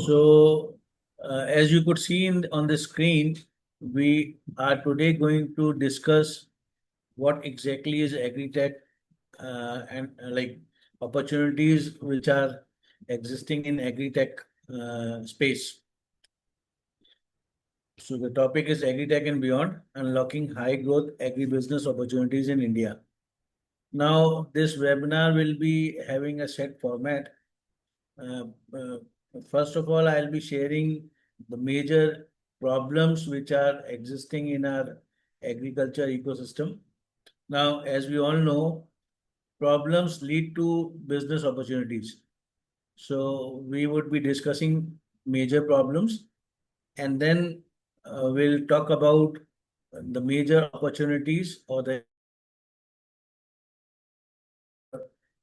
So, as you could see on the screen, we are today going to discuss what exactly is Agri-Tech and like opportunities which are existing in Agri-Tech space. So the topic is Agri-Tech and beyond, unlocking high growth agribusiness opportunities in India. Now, this webinar will be having a set format. Uh, uh, First of all, I'll be sharing the major problems which are existing in our agriculture ecosystem. Now, as we all know, problems lead to business opportunities. So we would be discussing major problems, and then we'll talk about the major opportunities or the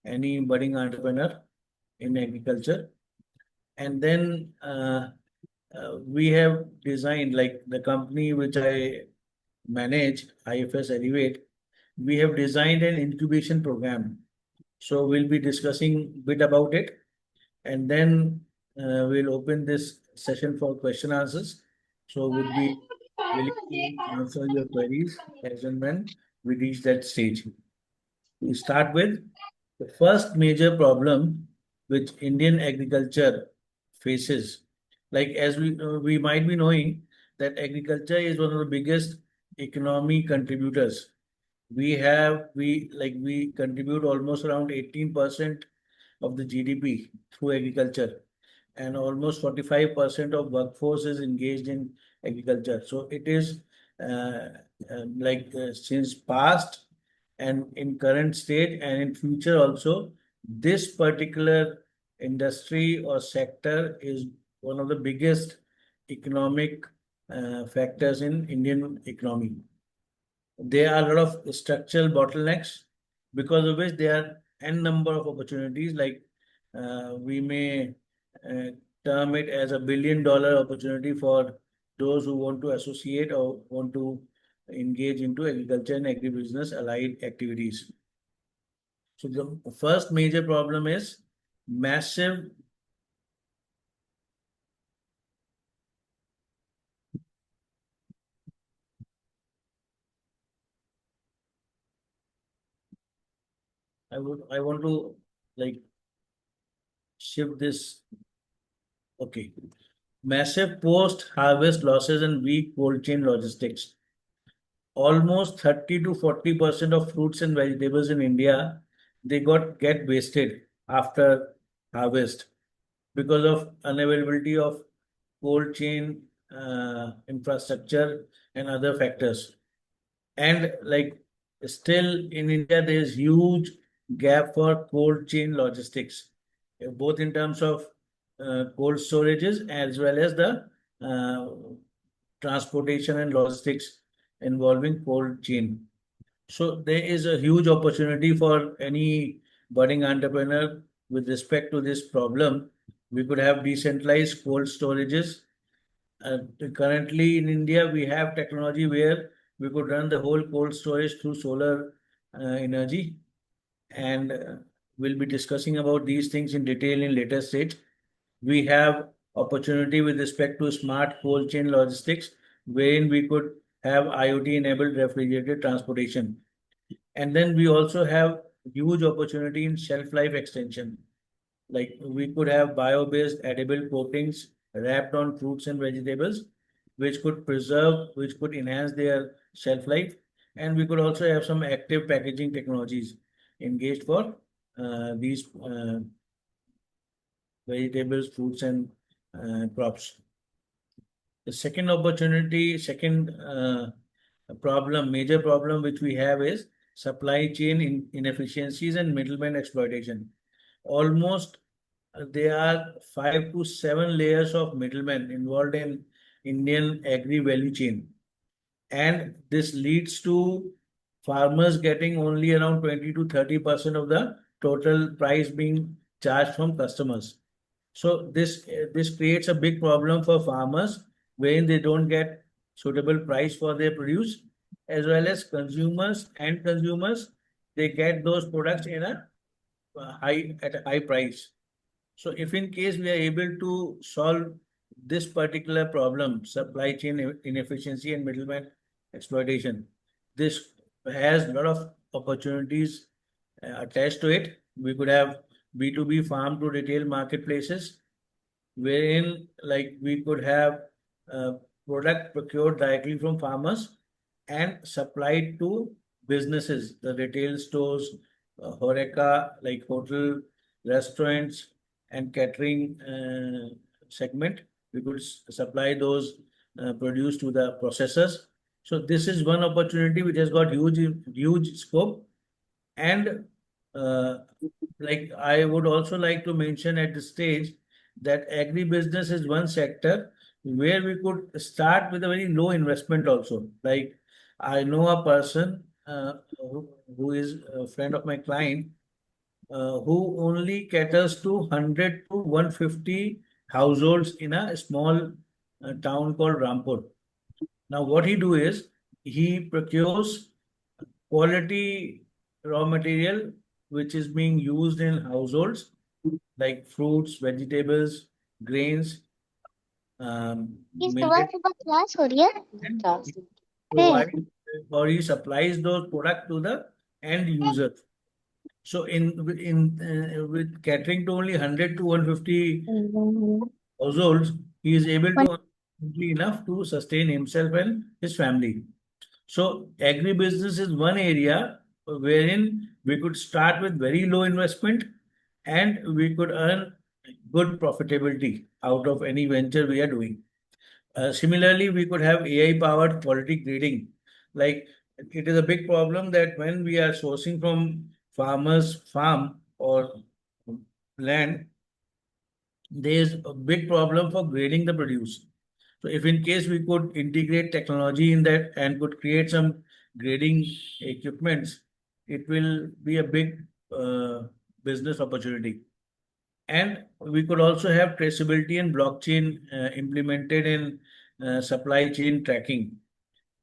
any budding entrepreneur in agriculture. And then we have designed, like the company which I manage, IFS Elevate, we have designed an incubation program. So we'll be discussing a bit about it, and then we'll open this session for question answers. So would be willing to answer your queries as and when we reach that stage. We start with the first major problem which Indian agriculture faces. Like as we might be knowing that agriculture is one of the biggest economy contributors. We contribute almost around 18% of the GDP through agriculture, and almost 45% of workforce is engaged in agriculture. So it is since past and in current state and in future also, this particular industry or sector is one of the biggest economic factors in Indian economy. There are a lot of structural bottlenecks because of which there are n number of opportunities. Like we may uh, term it as $1 billion opportunity for those who want to associate or want to engage into agriculture and agribusiness allied activities. So the first major problem is massive I want to like shift this. Okay. Massive post-harvest losses and weak cold chain logistics. Almost 30 to 40% of fruits and vegetables in India, they get wasted after harvest because of unavailability of cold chain infrastructure and other factors. And like still in India, there is huge gap for cold chain logistics, both in terms of cold storages as well as the uh, transportation and logistics involving cold chain. So there is a huge opportunity for any budding entrepreneur with respect to this problem. We could have decentralized cold storages. Currently in India, we have technology where we could run the whole cold storage through solar energy, and we'll be discussing about these things in detail in later stage. We have opportunity with respect to smart cold chain logistics, wherein we could have IoT-enabled refrigerated transportation. And then we also have huge opportunity in shelf life extension. Like we could have bio-based edible coatings wrapped on fruits and vegetables, which could preserve, which could enhance their shelf life. And we could also have some active packaging technologies engaged for these vegetables, fruits, and crops. The second opportunity, second major problem which we have is supply chain inefficiencies and middleman exploitation. Almost there are 5 to 7 layers of middlemen involved in Indian agri value chain. And this leads to farmers getting only around 20 to 30% of the total price being charged from customers. So this creates a big problem for farmers when they don't get suitable price for their produce, as well as consumers and consumers, they get those products in a high price. So if in case we are able to solve this particular problem, supply chain inefficiency and middleman exploitation, this has a lot of opportunities attached to it. We could have B2B farm to retail marketplaces, wherein like we could have uh, product procured directly from farmers and supplied to businesses, the retail stores, Horeca, like hotel, restaurants, and catering segment. We could supply those produce to the processors. So this is one opportunity which has got huge scope. And uh, like I would also like to mention at this stage that agribusiness is one sector where we could start with a very low investment also. Like I know a person who is a friend of my client who only caters to 100 to 150 households in a small town called Rampur. Now, what he do is he procures quality raw material which is being used in households like fruits, vegetables, grains, इस दुआ millet, से बात class हो रही है and class he है provide or he supplies those products to the end user. So in with catering to only 100 to 150 households, he is able to earn simply enough to sustain himself and his family. So agribusiness is one area wherein we could start with very low investment and we could earn good profitability out of any venture we are doing. Similarly, we could have AI powered quality grading. Like it is a big problem that when we are sourcing from farmers' farm or land, there is a big problem for grading the produce. So if in case we could integrate technology in that and could create some grading equipments, it will be a big business opportunity. And we could also have traceability and blockchain implemented in supply chain tracking.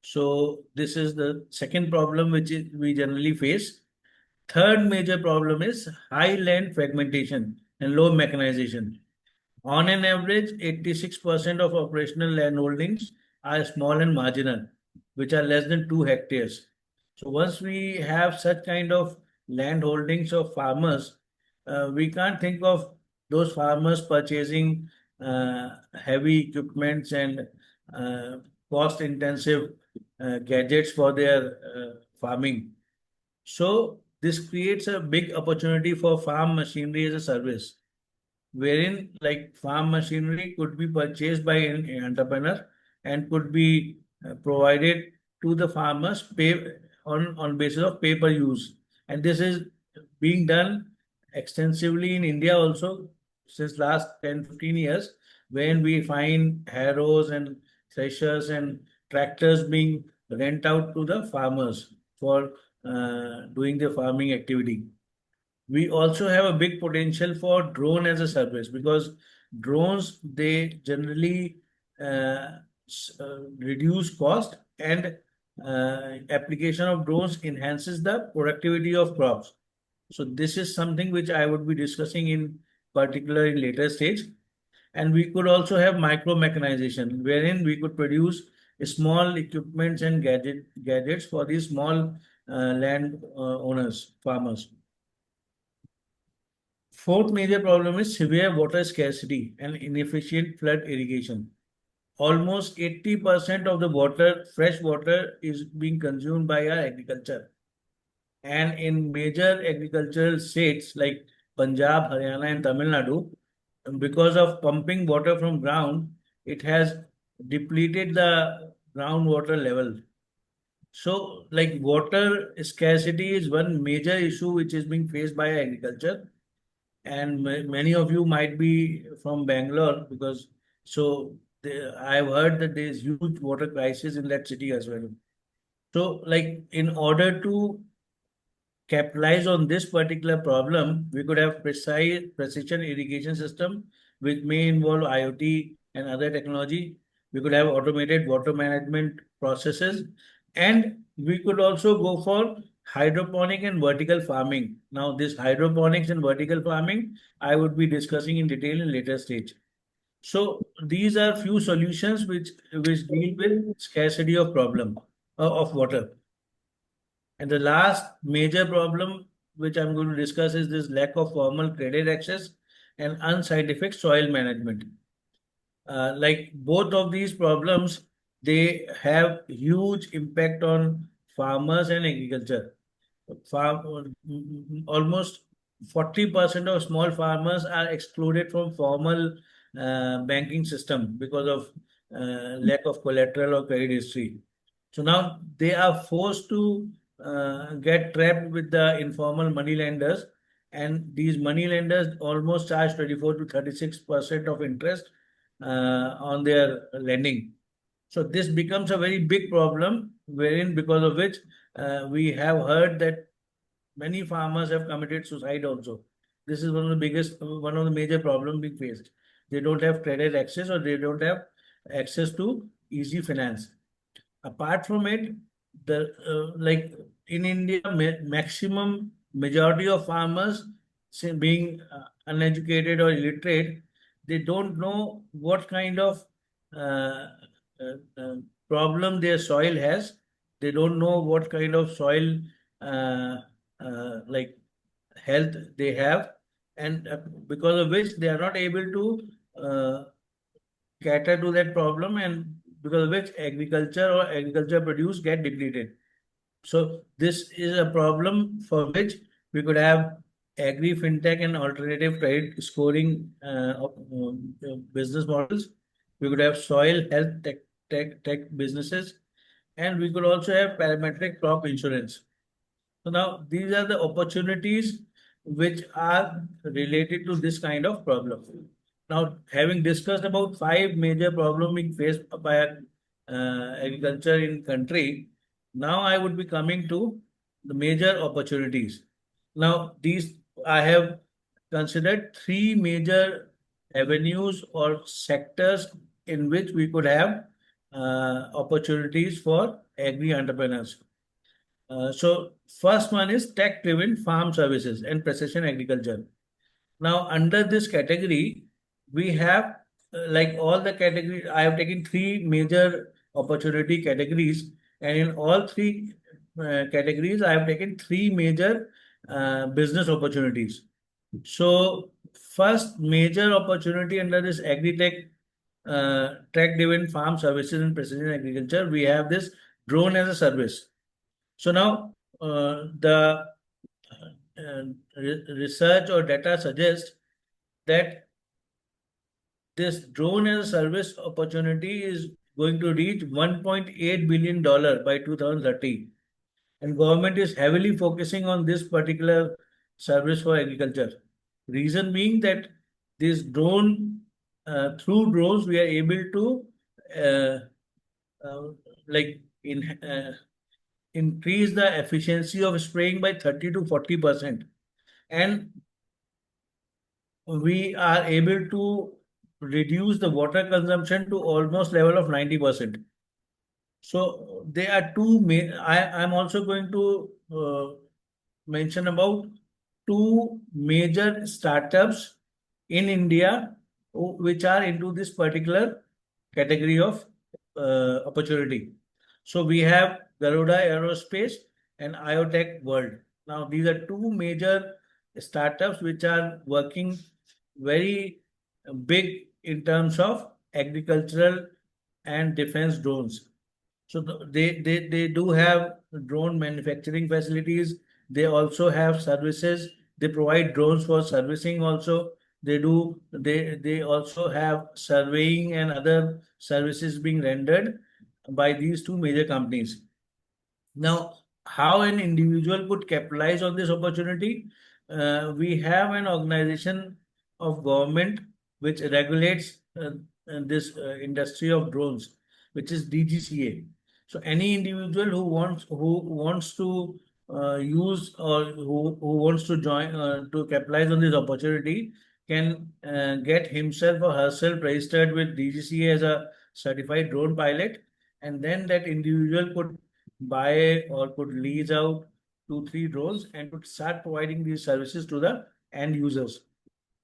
So this is the second problem which we generally face. Third major problem is high land fragmentation and low mechanization. On an average, 86% of operational land holdings are small and marginal, which are less than 2 hectares. So once we have such kind of land holdings of farmers, we can't think of those farmers purchasing heavy equipments and uh, cost intensive gadgets for their farming. So this creates a big opportunity for farm machinery as a service, wherein like farm machinery could be purchased by an entrepreneur and could be provided to the farmers pay on basis of pay per use. And this is being done extensively in India also since last 10-15 years, when we find harrows and threshers and tractors being rent out to the farmers for doing the farming activity. We also have a big potential for drone as a service, because drones, they generally reduce cost, and application of drones enhances the productivity of crops. So this is something which I would be discussing in particular in later stage. And we could also have micro mechanization, wherein we could produce small equipments and gadgets for these small land owners, farmers. Fourth major problem is severe water scarcity and inefficient flood irrigation. Almost 80% of the water, fresh water, is being consumed by our agriculture. And in major agricultural states like Punjab, Haryana, and Tamil Nadu, because of pumping water from ground, it has depleted the groundwater level. So, like water scarcity is one major issue which is being faced by agriculture, and many of you might be from Bangalore, because I've heard that there is huge water crisis in that city as well. So, like in order to capitalize on this particular problem, we could have precise precision irrigation system, which may involve IoT and other technology. We could have automated water management processes, and we could also go for hydroponic and vertical farming. Now, this hydroponics and vertical farming, I would be discussing in detail in later stage. So these are few solutions which deal with scarcity of problem of water. And the last major problem which I'm going to discuss is this lack of formal credit access and unscientific soil management. Like both of these problems, they have huge impact on farmers and agriculture. Almost 40% of small farmers are excluded from formal banking system because of lack of collateral or credit history. So now they are forced to get trapped with the informal money lenders, and these money lenders almost charge 24 to 36% of interest on their lending. So this becomes a very big problem, wherein because of which we have heard that many farmers have committed suicide also. This is one of the major problems being faced. They don't have credit access or they don't have access to easy finance. Apart from it, the like in India, maximum majority of farmers, say, being uneducated or illiterate, they don't know what kind of uh, problem their soil has. They don't know what kind of soil uh, like health they have, and because of which they are not able to cater to that problem, and because of which agriculture or agriculture produce get depleted. So this is a problem for which we could have agri fintech and alternative credit scoring business models. We could have soil health tech businesses, and we could also have parametric crop insurance. So now these are the opportunities which are related to this kind of problem. Now, having discussed about five major problems being faced by agriculture in country, now I would be coming to the major opportunities. Now, these I have considered three major avenues or sectors in which we could have opportunities for agri entrepreneurs. So first one is tech-driven farm services and precision agriculture. Now, under this category, we have like all the categories. I have taken three major opportunity categories, and in all three categories, I have taken three major business opportunities. So, first major opportunity under this Agri-Tech tech-driven farm services and precision agriculture, we have this drone as a service. So now the research or data suggests that this drone as a service opportunity is going to reach $1.8 billion by 2030. And government is heavily focusing on this particular service for agriculture. Reason being that this drone, through drones, we are able to uh, like increase the efficiency of spraying by 30 to 40%. And we are able to reduce the water consumption to almost level of 90%. So there are I'm also going to mention about two major startups in India which are into this particular category of opportunity. So we have Garuda Aerospace and IoTech World. Now these are two major startups which are working very big in terms of agricultural and defense drones. So they do have drone manufacturing facilities. They also have services. They provide drones for servicing also. They also have surveying and other services being rendered by these two major companies. Now, how an individual could capitalize on this opportunity? We have an organization of government which regulates this industry of drones, which is DGCA. So any individual who wants to use or who wants to join to capitalize on this opportunity can get himself or herself registered with DGCA as a certified drone pilot, and then that individual could buy or could lease out 2-3 roles and could start providing these services to the end users.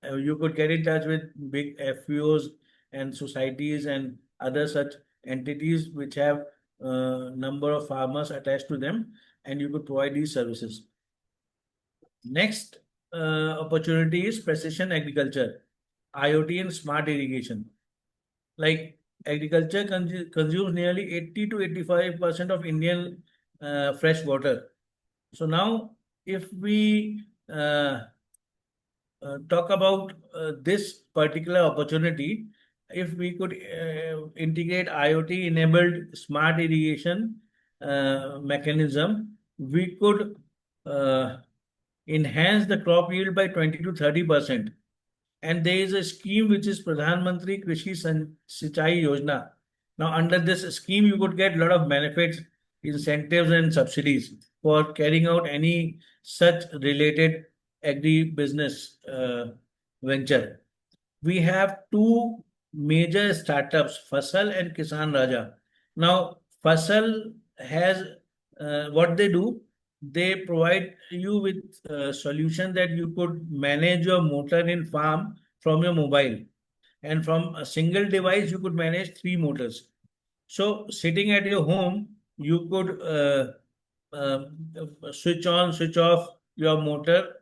You could get in touch with big FPOs and societies and other such entities which have number of farmers attached to them, and you could provide these services. Next opportunity is precision agriculture, IoT and smart irrigation. Like agriculture consumes nearly 80 to 85% of Indian fresh water. So now, if we talk about this particular opportunity, if we could integrate IoT enabled smart irrigation mechanism, we could enhance the crop yield by 20 to 30%. And there is a scheme which is Pradhan Mantri Krishi Sinchai Yojana. Now, under this scheme, you could get a lot of benefits, incentives, and subsidies for carrying out any such related agri-business venture. We have two major startups, Fasal and Kisan Raja. Now, Fasal has what they do, they provide you with a solution that you could manage your motor in farm from your mobile, and from a single device you could manage 3 motors. So sitting at your home, you could uh, switch on, switch off your motor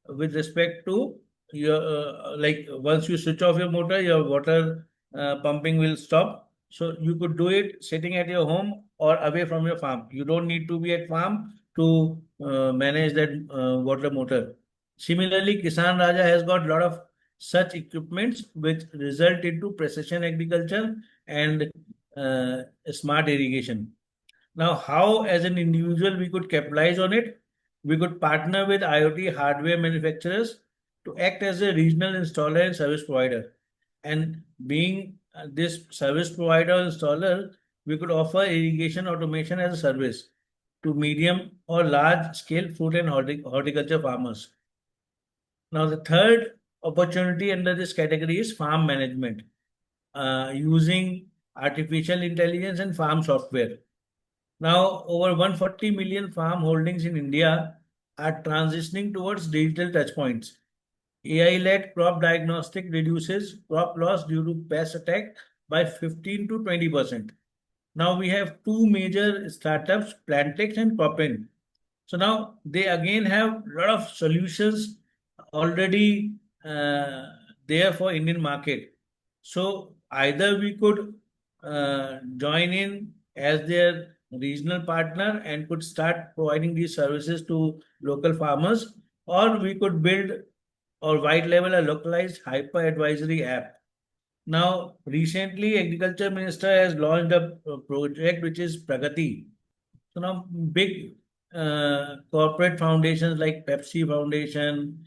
with respect to your like once you switch off your motor, your water pumping will stop. So you could do it sitting at your home or away from your farm. You don't need to be at farm to manage that water motor. Similarly, Kisan Raja has got a lot of such equipments which result into precision agriculture and smart irrigation. Now, how as an individual we could capitalize on it? We could partner with IoT hardware manufacturers to act as a regional installer and service provider. And being this service provider or installer, we could offer irrigation automation as a service to medium or large scale fruit and horticulture farmers. Now, the third opportunity under this category is farm management using artificial intelligence and farm software. Now, over 140 million farm holdings in India are transitioning towards digital touchpoints. AI-led crop diagnostic reduces crop loss due to pest attack by 15 to 20%. Now we have two major startups, Plantex and Cropin. So now they again have a lot of solutions already there for Indian market. So either we could join in as their regional partner and could start providing these services to local farmers, or we could build or white label a localized hyper advisory app. Now, recently, Agriculture Minister has launched a project which is Pragati. So now, big corporate foundations like Pepsi Foundation,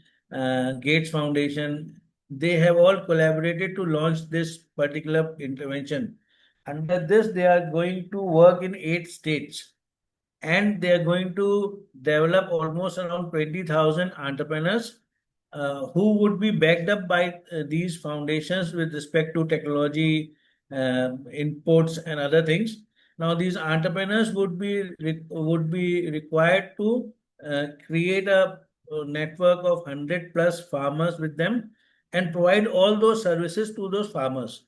Gates Foundation, they have all collaborated to launch this particular intervention. Under this, they are going to work in 8 states, and they are going to develop almost around 20,000 entrepreneurs who would be backed up by these foundations with respect to technology, inputs, and other things. Now, these entrepreneurs would be required to create a network of 100 plus farmers with them and provide all those services to those farmers.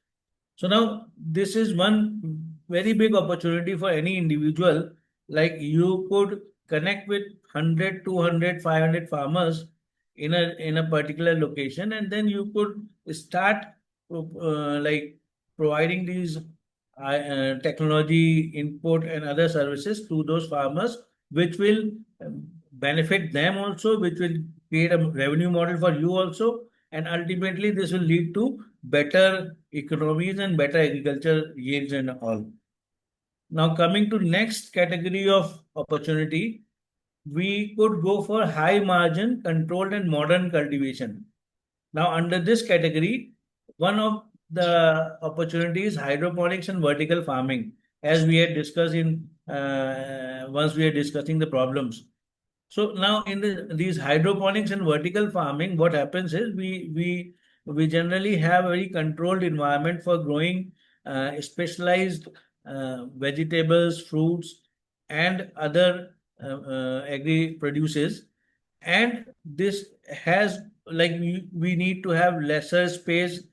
So now this is one very big opportunity for any individual. Like you could connect with 100, 200, 500 farmers in a particular location, and then you could start like providing these technology input and other services to those farmers, which will benefit them also, which will create a revenue model for you also, and ultimately this will lead to better economies and better agriculture yields and all. Now coming to next category of opportunity, we could go for high margin, controlled and modern cultivation. Now under this category, one of the opportunities hydroponics and vertical farming, as we had discussed in once we are discussing the problems. So now in these hydroponics and vertical farming, what happens is we generally have a very controlled environment for growing specialized vegetables, fruits, and other agri produces, and this has like we need to have lesser space.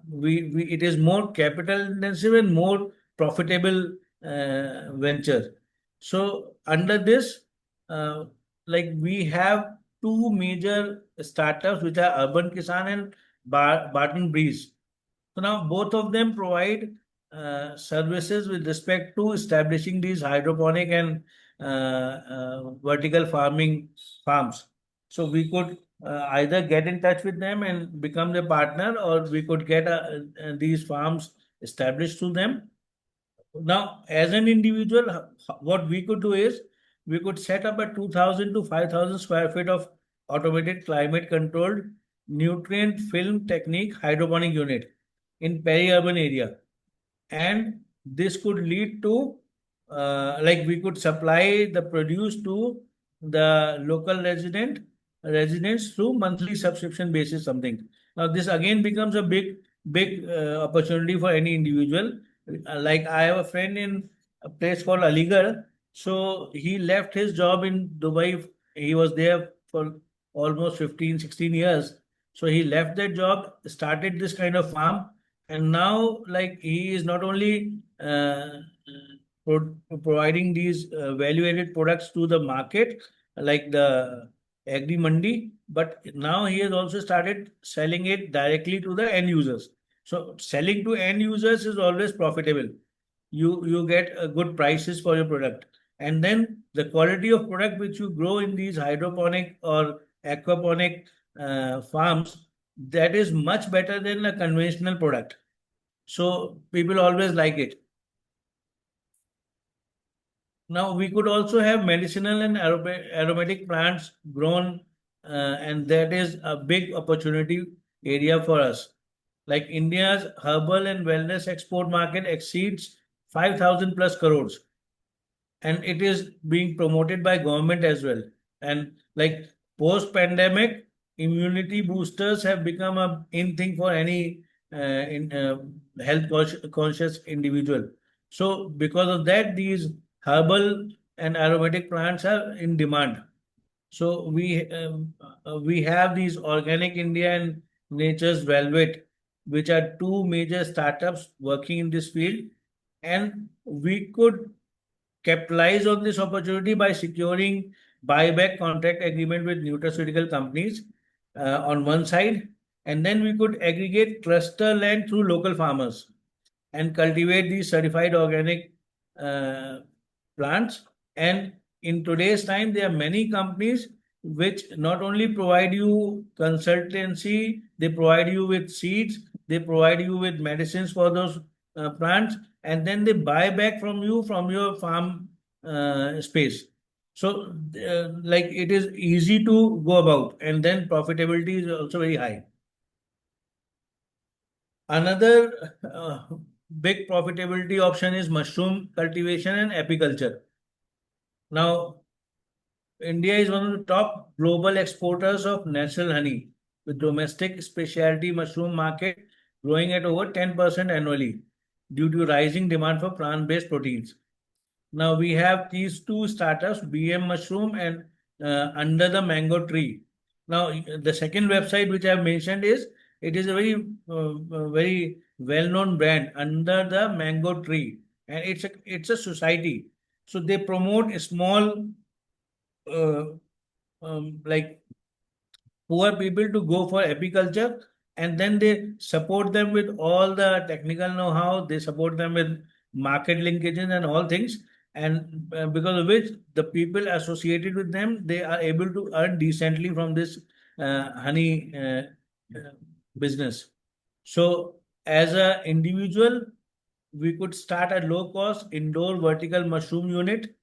We it is more capital intensive and more profitable venture. So under this, uh, like we have two major startups which are Urban Kisan and Barton Breeze. So now both of them provide services with respect to establishing these hydroponic and vertical farming farms. So we could either get in touch with them and become their partner, or we could get these farms established through them. Now, as an individual, what we could do is we could set up a 2,000 to 5,000 square feet of automated climate controlled nutrient film technique hydroponic unit in peri-urban area, and this could lead to like we could supply the produce to the local residents through monthly subscription basis something. Now this again becomes a big opportunity for any individual. Like I have a friend in a place called Aligarh, so he left his job in Dubai. He was there for almost 15, 16 years. So he left that job, started this kind of farm, and now like he is not only providing these value added products to the market like the agri mandi, but now he has also started selling it directly to the end users. So selling to end users is always profitable. You get good prices for your product, and then the quality of product which you grow in these hydroponic or aquaponic farms, that is much better than a conventional product. So people always like it. Now we could also have medicinal and aromatic plants grown, and that is a big opportunity area for us. Like India's herbal and wellness export market exceeds 5,000 plus crores, and it is being promoted by government as well. And like post pandemic, immunity boosters have become a in thing for any in health conscious individual. So because of that, these herbal and aromatic plants are in demand. So we have these Organic India and Nature's Velvet, which are two major startups working in this field, and we could capitalize on this opportunity by securing buyback contract agreement with nutraceutical companies on one side, and then we could aggregate cluster land through local farmers and cultivate these certified organic uh, plants. And in today's time, there are many companies which not only provide you consultancy, they provide you with seeds, they provide you with medicines for those plants, and then they buy back from you from your farm space. So, like it is easy to go about, and then profitability is also very high. Another big profitability option is mushroom cultivation and apiculture. Now, India is one of the top global exporters of natural honey, with domestic specialty mushroom market growing at over 10% annually due to rising demand for plant-based proteins. Now we have these two startups, BM Mushroom and Under the Mango Tree. Now the second website which I have mentioned is it is a very well-known brand, Under the Mango Tree, and it's a society. So they promote small uh, like poor people to go for apiculture, and then they support them with all the technical know-how, they support them with market linkages and all things, and because of which the people associated with them, they are able to earn decently from this honey business. So as an individual, we could start a low cost indoor vertical mushroom unit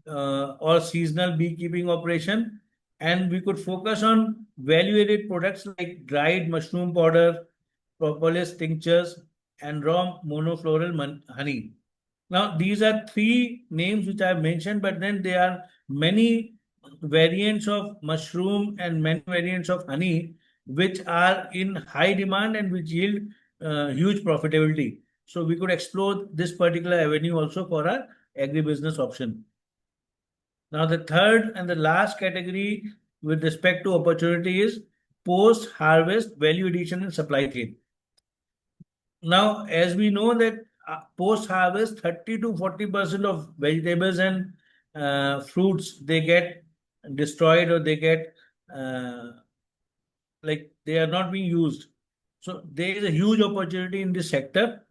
or seasonal beekeeping operation, and we could focus on value-added products like dried mushroom powder, propolis tinctures, and raw monofloral honey. Now, these are three names which I have mentioned, but then there are many variants of mushroom and many variants of honey which are in high demand and which yield huge profitability. So we could explore this particular avenue also for our agribusiness option. Now, the third and the last category with respect to opportunity is post-harvest value addition and supply chain. Now, as we know that post-harvest, 30 to 40% of vegetables and fruits, they get destroyed or they get like they are not being used. So there is a huge opportunity in this sector.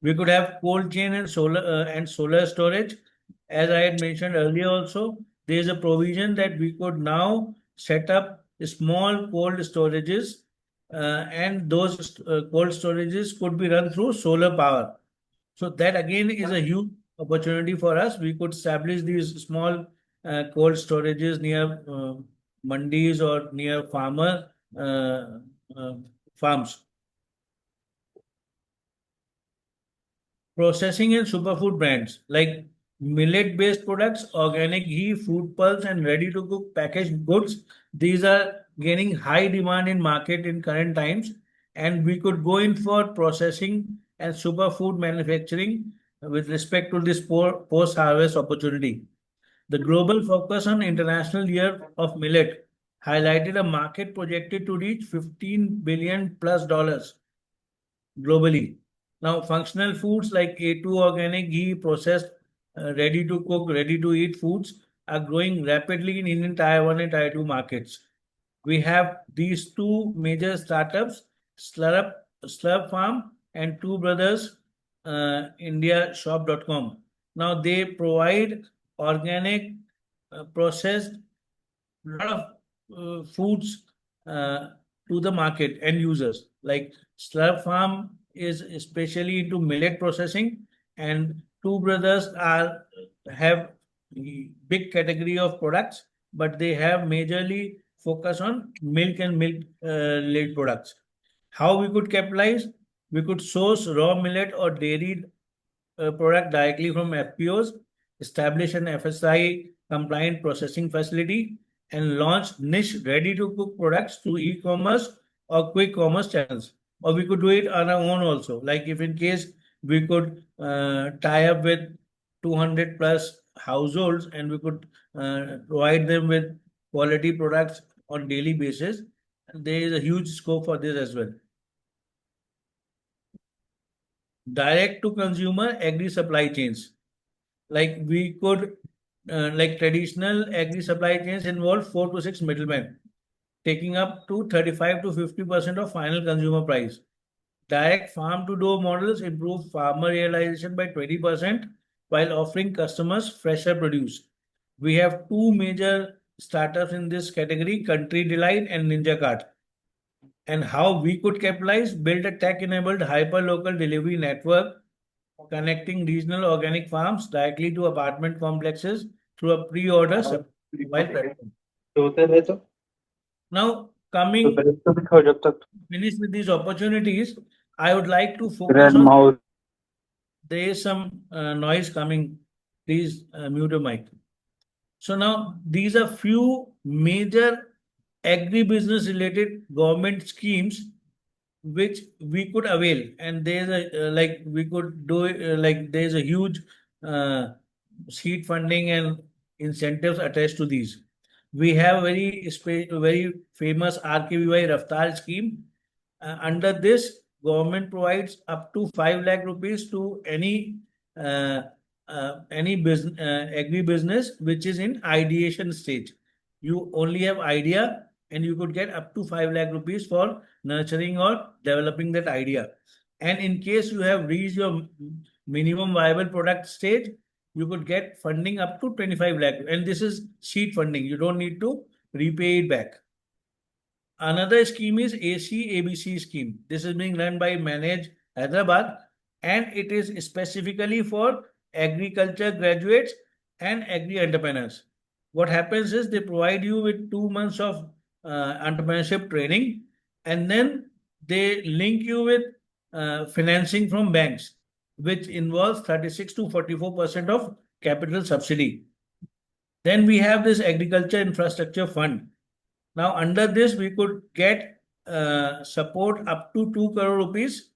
We could have cold chain and solar storage. As I had mentioned earlier also, there is a provision that we could now set up small cold storages, and those cold storages could be run through solar power. So that again is a huge opportunity for us. We could establish these small cold storages near mandis or near farmer farms. Processing and superfood brands like millet-based products, organic ghee, fruit pulse, and ready-to-cook packaged goods. These are gaining high demand in market in current times, and we could go in for processing and superfood manufacturing with respect to this post-harvest opportunity. The global focus on International Year of Millet highlighted a market projected to reach $15 billion plus globally. Now, functional foods like A2 organic ghee, processed, ready to cook, ready to eat foods are growing rapidly in Indian Tier 1 and Tier 2 markets. We have these two major startups, Slurp Farm and Two Brothers IndiaShop.com. Now, they provide organic, processed, lot of foods to the market and users. Like Slurp Farm is especially into millet processing, and Two Brothers have big category of products, but they have majorly focus on milk and milk related products. How we could capitalize? We could source raw millet or dairy product directly from FPOs, establish an FSI compliant processing facility, and launch niche ready-to-cook products through e-commerce or quick commerce channels. Or we could do it on our own also. Like if in case we could tie up with 200 plus households and we could provide them with quality products on daily basis, there is a huge scope for this as well. Direct to consumer agri supply chains. Like we could, like traditional agri supply chains involve 4 to 6 middlemen, taking up to 35 to 50% of final consumer price. Direct farm to door models improve farmer realization by 20% while offering customers fresher produce. We have two major startups in this category, Country Delight and Ninja Cart. And how we could capitalize, build a tech-enabled hyper-local delivery network connecting regional organic farms directly to apartment complexes through a pre-order mobile platform. Now, coming finish with these opportunities, I would like to focus on. There is some noise coming. Please mute your mic. So now these are few major agribusiness related government schemes which we could avail, and there's a like we could do like there's a huge seed funding and incentives attached to these. We have very famous RKVY Raftar scheme. Under this, government provides up to 5 lakh rupees to uh, any business agri business which is in ideation stage. You only have idea and you could get up to 5 lakh rupees for nurturing or developing that idea. And in case you have reached your minimum viable product stage, you could get funding up to 25 lakh. And this is seed funding. You don't need to repay it back. Another scheme is ABC scheme. This is being run by Manage Hyderabad, and it is specifically for agriculture graduates and agri entrepreneurs. What happens is they provide you with 2 months of entrepreneurship training, and then they link you with financing from banks, which involves 36 to 44% of capital subsidy. Then we have this agriculture infrastructure fund. Now, under this, we could get support up to 2 crore rupees,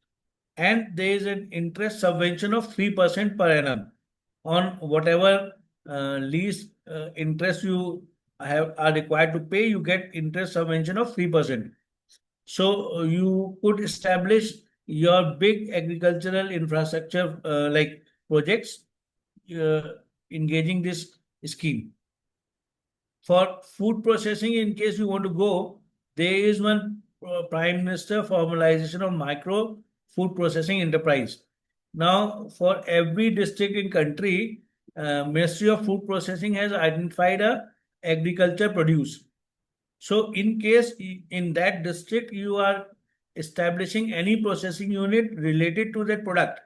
and there is an interest subvention of 3% per annum on whatever lease interest you are required to pay, you get interest subvention of 3%. So you could establish your big agricultural infrastructure like projects uh, engaging this scheme. For food processing, in case you want to go, there is one Prime Minister formalization of micro food processing enterprise. Now, for every district in country, Ministry of Food Processing has identified a agriculture produce. So, in case in that district you are establishing any processing unit related to that product,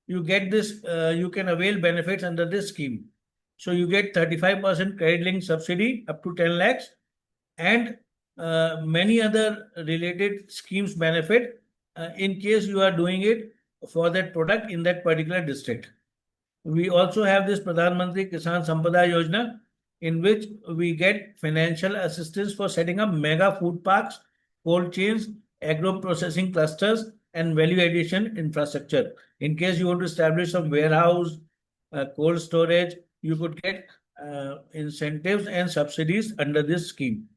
you get this. You can avail benefits under this scheme. So you get 35% credit link subsidy up to 10 lakhs and many other related schemes benefit in case you are doing it for that product in that particular district. We also have this Pradhan Mantri Kisan Sampada Yojana, in which we get financial assistance for setting up mega food parks, cold chains, agro processing clusters, and value addition infrastructure. In case you want to establish some warehouse, cold storage, you could get incentives and subsidies under this scheme.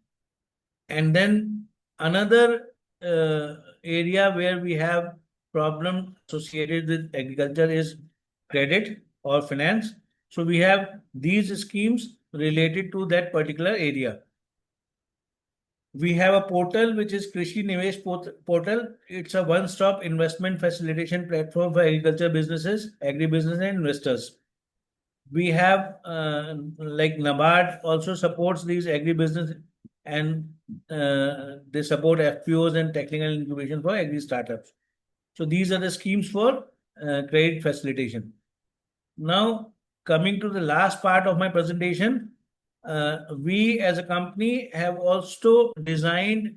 And then another area where we have problem associated with agriculture is credit or finance. So we have these schemes related to that particular area. We have a portal which is Krishi Nivesh portal. It's a one-stop investment facilitation platform for agriculture businesses, agribusiness and investors. We have like NABARD also supports these agribusiness and they support FPOs and technical incubation for agri startups. So these are the schemes for credit facilitation. Now, coming to the last part of my presentation, we as a company have also designed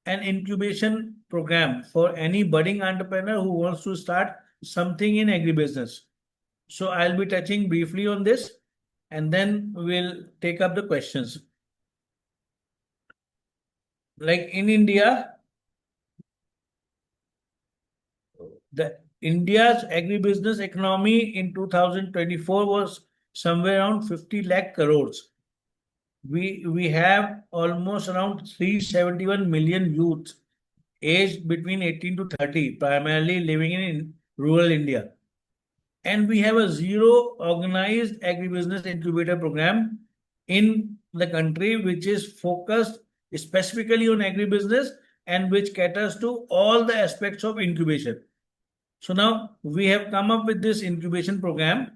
an incubation program for any budding entrepreneur who wants to start something in agribusiness. So I'll be touching briefly on this and then we'll take up the questions. Like in India, India's agribusiness economy in 2024 was somewhere around 50 lakh crores. We have almost around 371 million youths aged between 18 to 30, primarily living in rural India. And we have a zero organized agribusiness incubator program in the country, which is focused specifically on agribusiness and which caters to all the aspects of incubation. So now we have come up with this incubation program.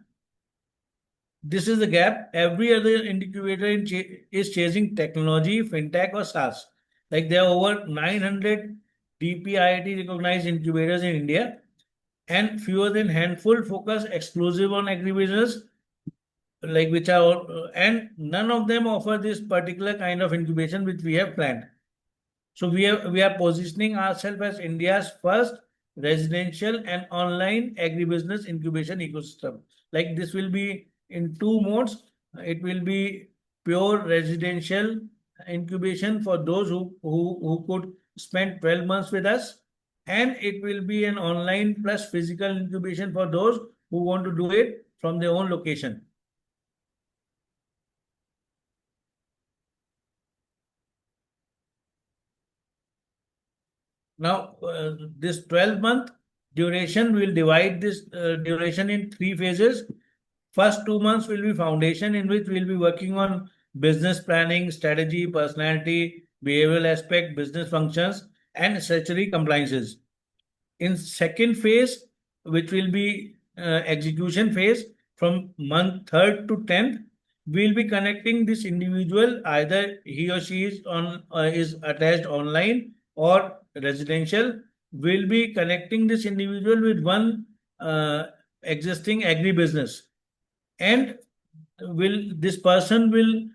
This is the gap. Every other incubator is chasing technology, fintech, or SaaS. Like there are over 900 DPIIT recognized incubators in India, and fewer than handful focus exclusive on agribusiness, like which are and none of them offer this particular kind of incubation which we have planned. So we are positioning ourselves as India's first residential and online agribusiness incubation ecosystem. Like this will be in two modes. It will be pure residential incubation for those who could spend 12 months with us, and it will be an online plus physical incubation for those who want to do it from their own location. Now, this 12-month duration, will divide this duration in three phases. First 2 months will be foundation, in which we'll be working on business planning, strategy, personality, behavioral aspect, business functions, and statutory compliances. In second phase, which will be execution phase, from month 3rd to 10th, we'll be connecting this individual, either he or she is attached online or residential. We'll be connecting this individual with one existing agribusiness, and this person will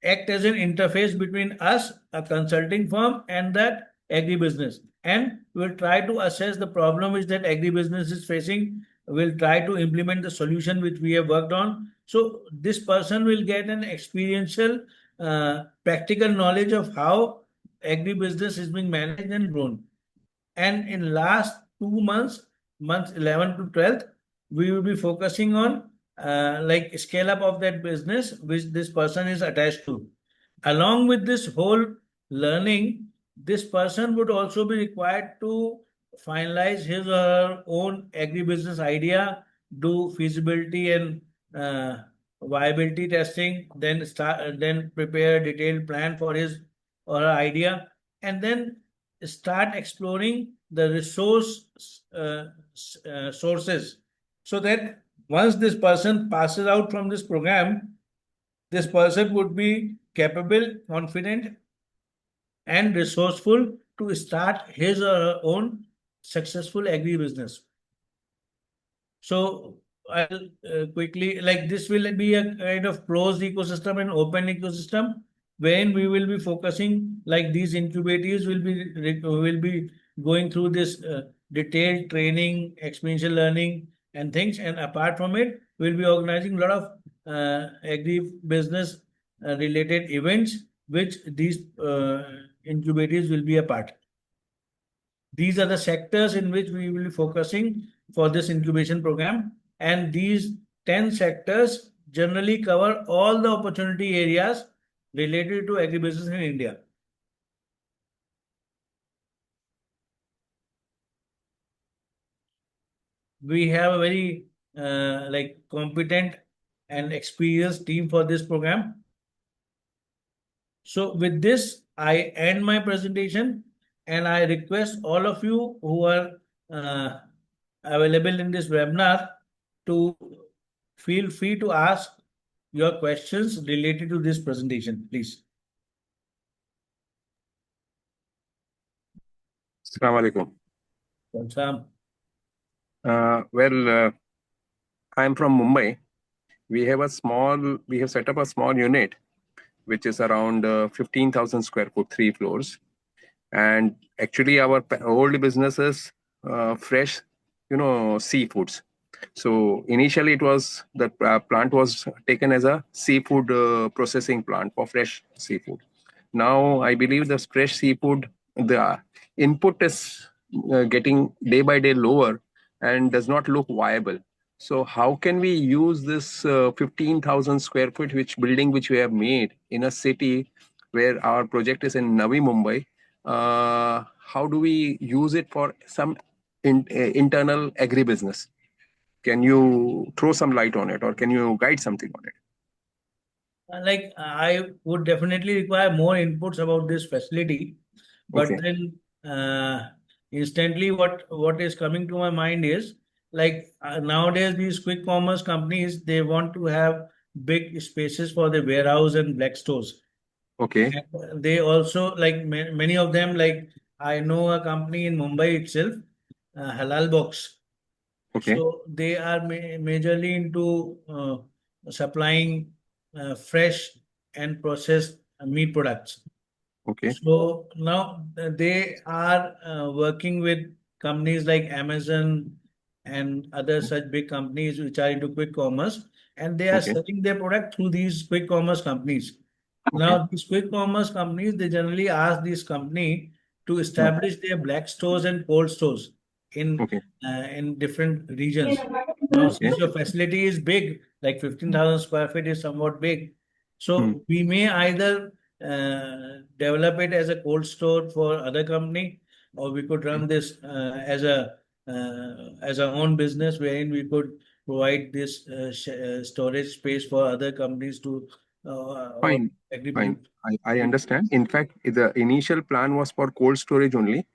act as an interface between us, a consulting firm, and that agribusiness, and we'll try to assess the problem which that agribusiness is facing. We'll try to implement the solution which we have worked on. So this person will get an experiential practical knowledge of how agribusiness is being managed and grown. And in last 2 months, months 11 to 12th, we will be focusing on like scale up of that business which this person is attached to. Along with this whole learning, this person would also be required to finalize his or her own agribusiness idea, do feasibility and viability testing, then prepare a detailed plan for his or her idea, and then start exploring the sources, so that once this person passes out from this program, this person would be capable, confident, and resourceful to start his or her own successful agri business. So I'll quickly, like, this will be a kind of closed ecosystem and open ecosystem, wherein we will be focusing, like, these incubators will be going through this detailed training, experiential learning, and things. And apart from it, we'll be organizing a lot of agri business related events, which these incubators will be a part. These are the sectors in which we will be focusing for this incubation program. And these 10 sectors generally cover all the opportunity areas related to agribusiness in India. We have a very like competent and experienced team for this program. So with this, I end my presentation, and I request all of you who are uh, available in this webinar to feel free to ask your questions related to this presentation, please. Assalamu alaikum. Welcome. I'm from Mumbai. We have set up a small unit, which is around 15,000 square foot, 3 floors. And actually our old business is fresh, seafoods. So initially the plant was taken as a seafood processing plant for fresh seafood. Now I believe the fresh seafood, the input is getting day by day lower and does not look viable. So how can we use this 15,000 square foot building which we have made in a city where our project is in Navi Mumbai? How do we use it for some internal agribusiness? Can you throw some light on it, or can you guide something on it? Like, I would definitely require more inputs about this facility, but Okay. then instantly what is coming to my mind is, like, nowadays these quick commerce companies, they want to have big spaces for the warehouse and black stores. Okay. And they also, like, many of them, like, I know a company in Mumbai itself, Halal Box. Okay. So they are majorly into supplying fresh and processed meat products. Okay. So now they are working with companies like Amazon and other such big companies which are into quick commerce, and they are Okay. selling their product through these quick commerce companies. Okay. Now, these quick commerce companies, they generally ask this company to establish their black stores and cold stores in Okay. in different regions. Now, Okay. since your facility is big, like 15,000 square feet is somewhat big, so we may either develop it as a cold store for other company, or we could run this as our own business, wherein we could provide this storage space for other companies to or Fine. agree. Fine. I understand. In fact, the initial plan was for cold storage only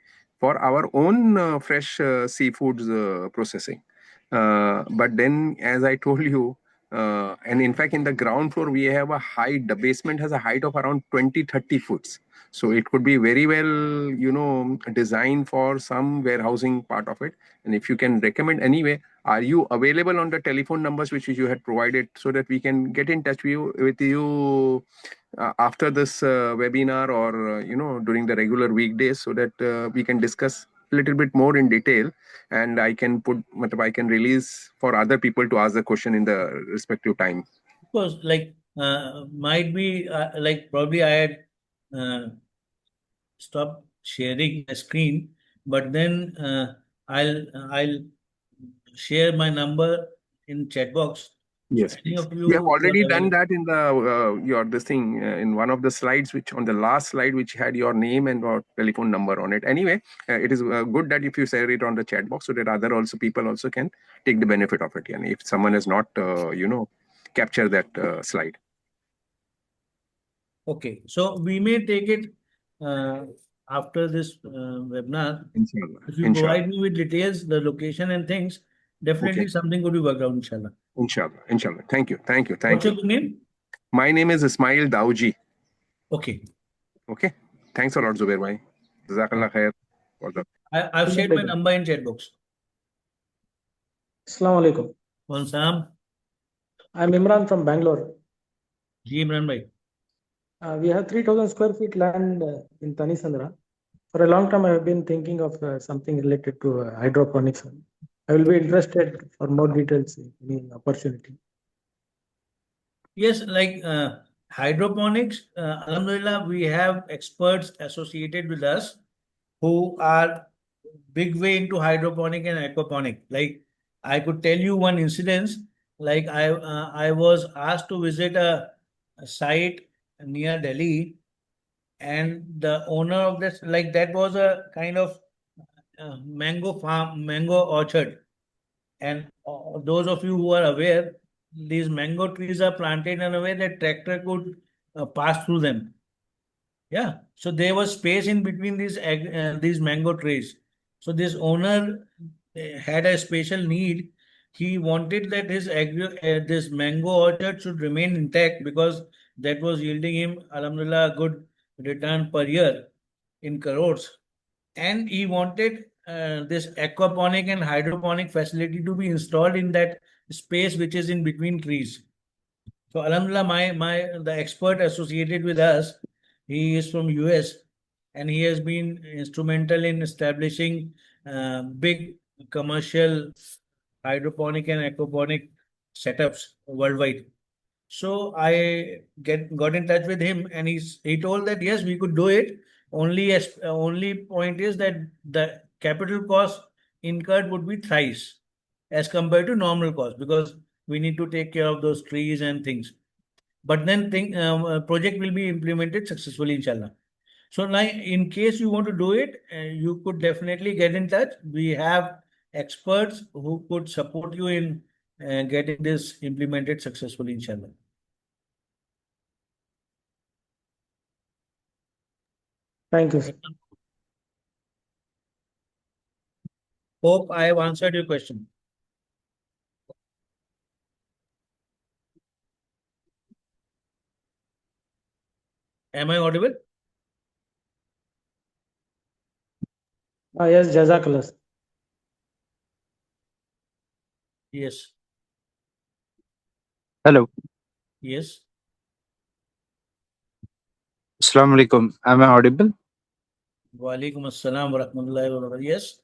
for our own fresh seafoods processing. But then, as I told you, and in fact, in the ground floor, we have a height, the basement has a height of around 20-30 foot. So it could be very well, designed for some warehousing part of it. And if you can recommend anyway, are you available on the telephone numbers which you had provided, so that we can get in touch with you after this webinar, or during the regular weekdays, so that we can discuss a little bit more in detail, and I can release for other people to ask the question in the respective time. Of course, like, might be like, probably I had stopped sharing my screen, but then I'll share my number in chat box. Yes, Any please. of We have you already whatever. done that in the your this thing in one of the slides, which on the last slide, which had your name and your telephone number on it. Anyway, it is good that if you share it on the chat box, so that other also people also can take the benefit of it. And if someone has not, capture that slide. Okay, so we may take it after this webinar. Inshallah. If you Inshallah. provide me with details, the location and things, definitely Okay. something could be worked out, inshallah. Inshallah. Inshallah. Thank you. Thank you. What's Thank your you. good name? My name is Ismail Dauji. Okay. Okay. Thanks a lot, Zubair bhai. Jazakallah khair for the. I've shared my number in chat box. Assalamu alaikum. One Sam. I'm Imran from Bangalore. Ji Imran bhai. We have 3,000 square feet land in Tanisandra. For a long time, I have been thinking of something related to hydroponics. I will be interested for more details in any opportunity. Yes, like hydroponics, Alhamdulillah, we have experts associated with us who are big way into hydroponic and aquaponic. Like I could tell you one incident. Like I was asked to visit a site near Delhi, and the owner of this, like that was a kind of mango farm, mango orchard. And those of you who are aware, these mango trees are planted in a way that tractor could pass through them. Yeah. So there was space in between these mango trees. So this owner had a special need. He wanted that this mango orchard should remain intact because that was yielding him, alhamdulillah, a good return per year in crores. And he wanted this aquaponic and hydroponic facility to be installed in that space which is in between trees. So alhamdulillah, the expert associated with us, he is from US, and he has been instrumental in establishing big commercial hydroponic and aquaponic setups worldwide. So I got in touch with him, and he told that yes, we could do it. Only point is that the capital cost incurred would be thrice as compared to normal cost, because we need to take care of those trees and things. But then project will be implemented successfully, inshallah. So now, in case you want to do it, you could definitely get in touch. We have experts who could support you in getting this implemented successfully, inshallah. Thank you, sir. Hope I have answered your question. Am I audible? Yes, Jazakallah. Yes. Hello. Yes. Assalamu alaikum. Am I audible? Wa alaikum assalam wa rahmatullahi wa barakatuh. Yes.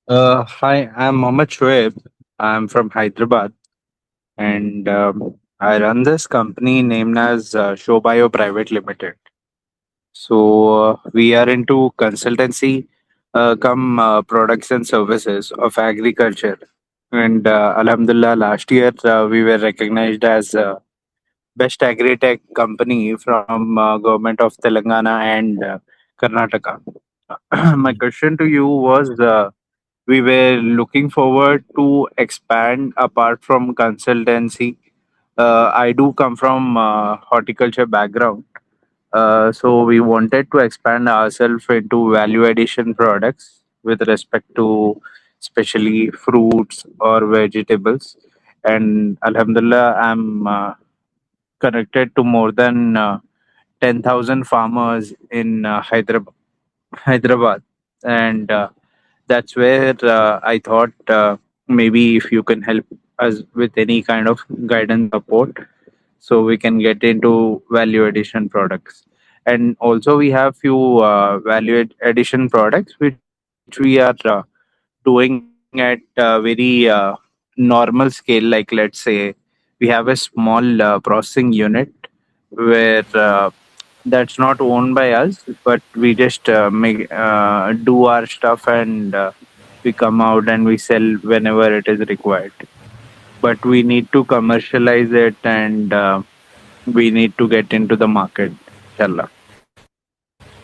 Hi, I'm Mohammad Shoaib. I'm from Hyderabad, and I run this company named as Showbio Private Limited. So we are into consultancy, come products and services of agriculture. And Alhamdulillah, last year we were recognized as best Agri-Tech company from government of Telangana and Karnataka. My question to you was, we were looking forward to expand apart from consultancy. I do come from horticulture background, so we wanted to expand ourselves into value addition products with respect to especially fruits or vegetables. And Alhamdulillah, I'm connected to more than 10,000 farmers in Hyderabad, and that's where I thought maybe if you can help us with any kind of guidance support, so we can get into value addition products. And also we have few addition products which we are doing at very normal scale. Like let's say we have a small processing unit where that's not owned by us, but we just make do our stuff, and we come out and we sell whenever it is required. but we need to commercialize it and we need to get into the market, inshallah.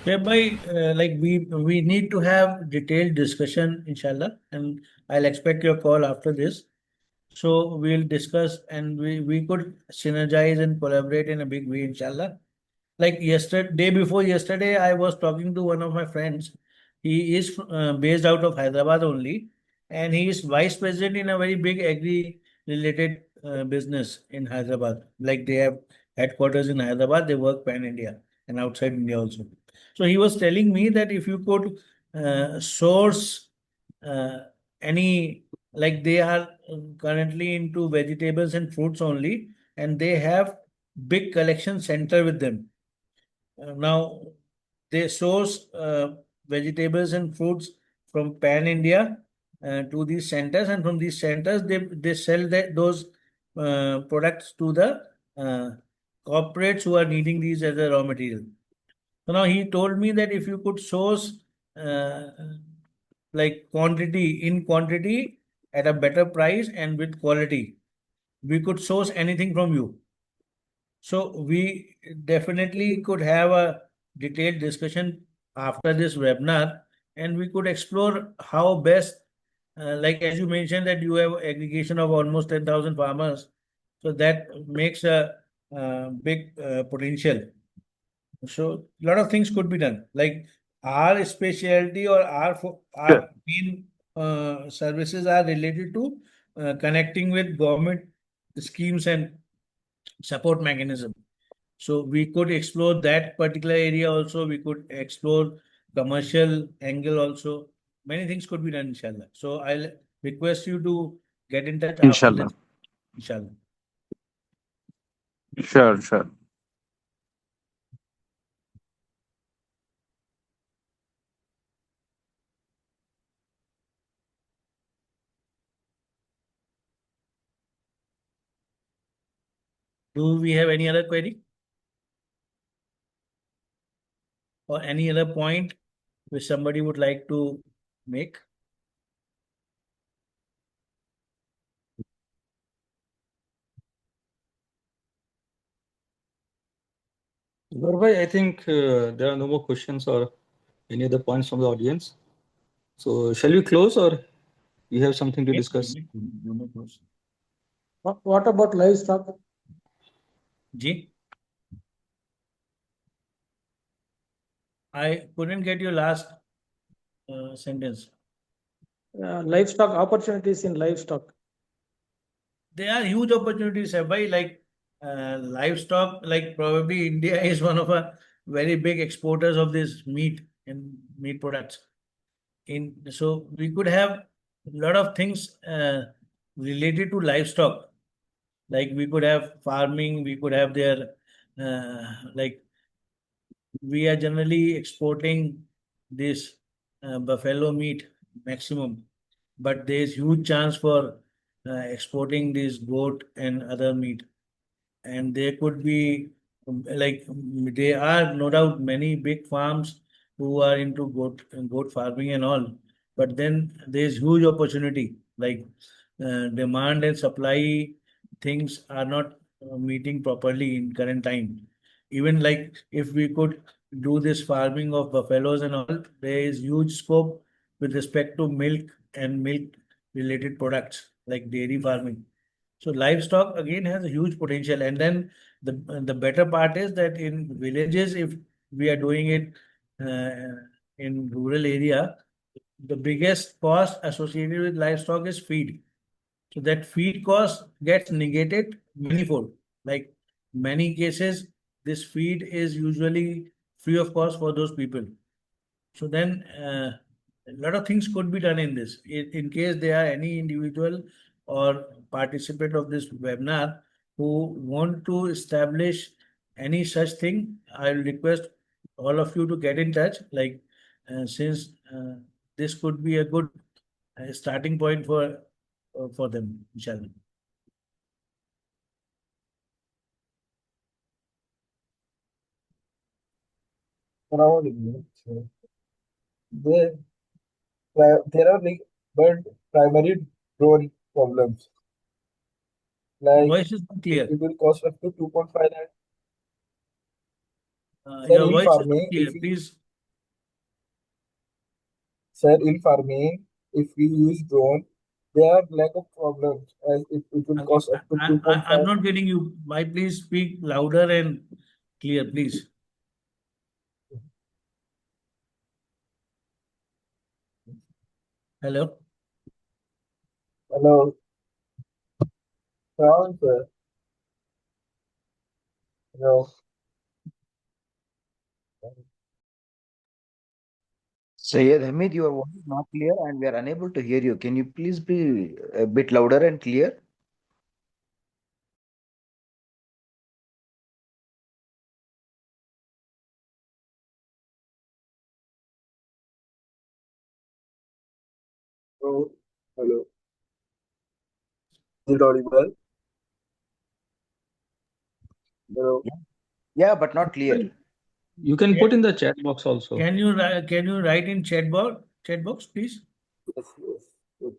Whereby, like we need to have detailed discussion, inshallah, and I'll expect your call after this. So we'll discuss and we could synergize and collaborate in a big way, inshallah. Like yesterday, day before yesterday, I was talking to one of my friends. He is based out of Hyderabad only, and he is vice president in a very big agri-related business in Hyderabad. Like they have headquarters in Hyderabad, they work pan India and outside India also. So he was telling me that if you could source uh, any, like they are currently into vegetables and fruits only, and they have big collection center with them. Now they source vegetables and fruits from pan India to these centers, and from these centers they sell those products to the uh, corporates who are needing these as a raw material. So now he told me that if you could source uh, like quantity at a better price and with quality, we could source anything from you. So we definitely could have a detailed discussion after this webinar, and we could explore how best, like as you mentioned that you have aggregation of almost 10,000 farmers, so that makes a big potential. So a lot of things could be done. Like our specialty or Sure. our main services are related to connecting with government schemes and support mechanism. So we could explore that particular area also. We could explore commercial angle also. Many things could be done, inshallah. So I'll request you to get in touch after Inshallah. this, inshallah. Sure, sure. Do we have any other query or any other point which somebody would like to make? Zubair, I think there are no more questions or any other points from the audience. So shall we close or you have something to discuss? What about livestock? Ji, I couldn't get your last sentence. Livestock opportunities in livestock. There are huge opportunities, by like livestock. Like probably India is one of a very big exporters of this meat and meat products. So we could have a lot of things related to livestock. Like we could have farming, we could have their like we are generally exporting this buffalo meat maximum, but there is huge chance for exporting this goat and other meat. And there could be like there are no doubt many big farms who are into goat farming and all, but then there's huge opportunity. Like demand and supply things are not meeting properly in current time. Even like if we could do this farming of buffaloes and all, there is huge scope with respect to milk and milk related products like dairy farming. So livestock again has a huge potential. And then the better part is that in villages, if we are doing it in rural area, the biggest cost associated with livestock is feed. So that feed cost gets negated manifold. Like many cases, this feed is usually free of cost for those people. So then a lot of things could be done in this. In case there are any individual or participant of this webinar who want to establish any such thing, I'll request all of you to get in touch. Like since this could be a good starting point for them, inshallah. There, there are like but primary role problems. Like Voice is not clear. it will cost up to 2.5 lakh. Sir, Your in voice is not farming, clear. if we, Please. sir, in farming, if we use drone, there are lack of problems as it will cost up to I'm 2.5. not getting you. Why please speak louder and clear, please. Hello. Hello, sound, sir. Hello. Sayyid Hamid, your voice is not clear and we are unable to hear you. Can you please be a bit louder and clear? Hello. Hello. Is it audible? Hello. Yeah, but not clear. You can put in the chat box also. Can you write in chat box, please? Yes, yes. Okay.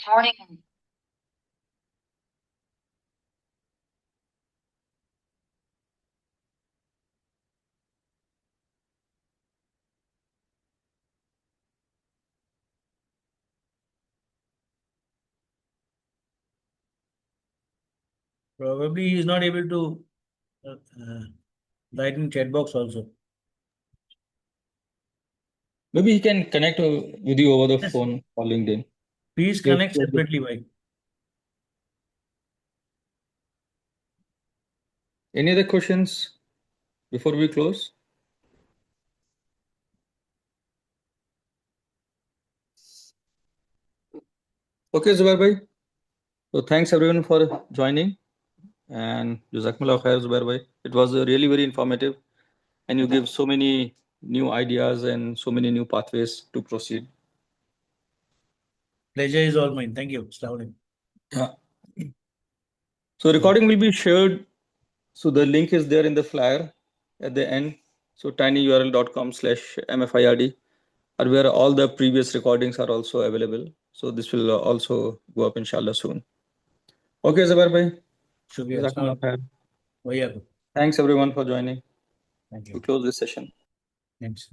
Morning. Probably he is not able to write in chat box also. Maybe he can connect with you over the Yes. phone or LinkedIn. Please Yes, connect yes. separately, why? Any other questions before we close? Okay, Zubair bhai. So thanks everyone for joining, and Jazakumullah khair, Zubair bhai. It was really very informative, and you give so many new ideas and so many new pathways to proceed. Pleasure is all mine. Thank you. Assalamu Yeah. So recording will be shared. So the link is there in the flyer at the end. So tinyurl.com/mfird are where all the previous recordings are also available. So this will also go up inshallah soon. Okay, Zubair bhai. Shukriya. Jazakumullah khair. Assalamu Thanks everyone for joining. Thank We you. close this session. Thanks.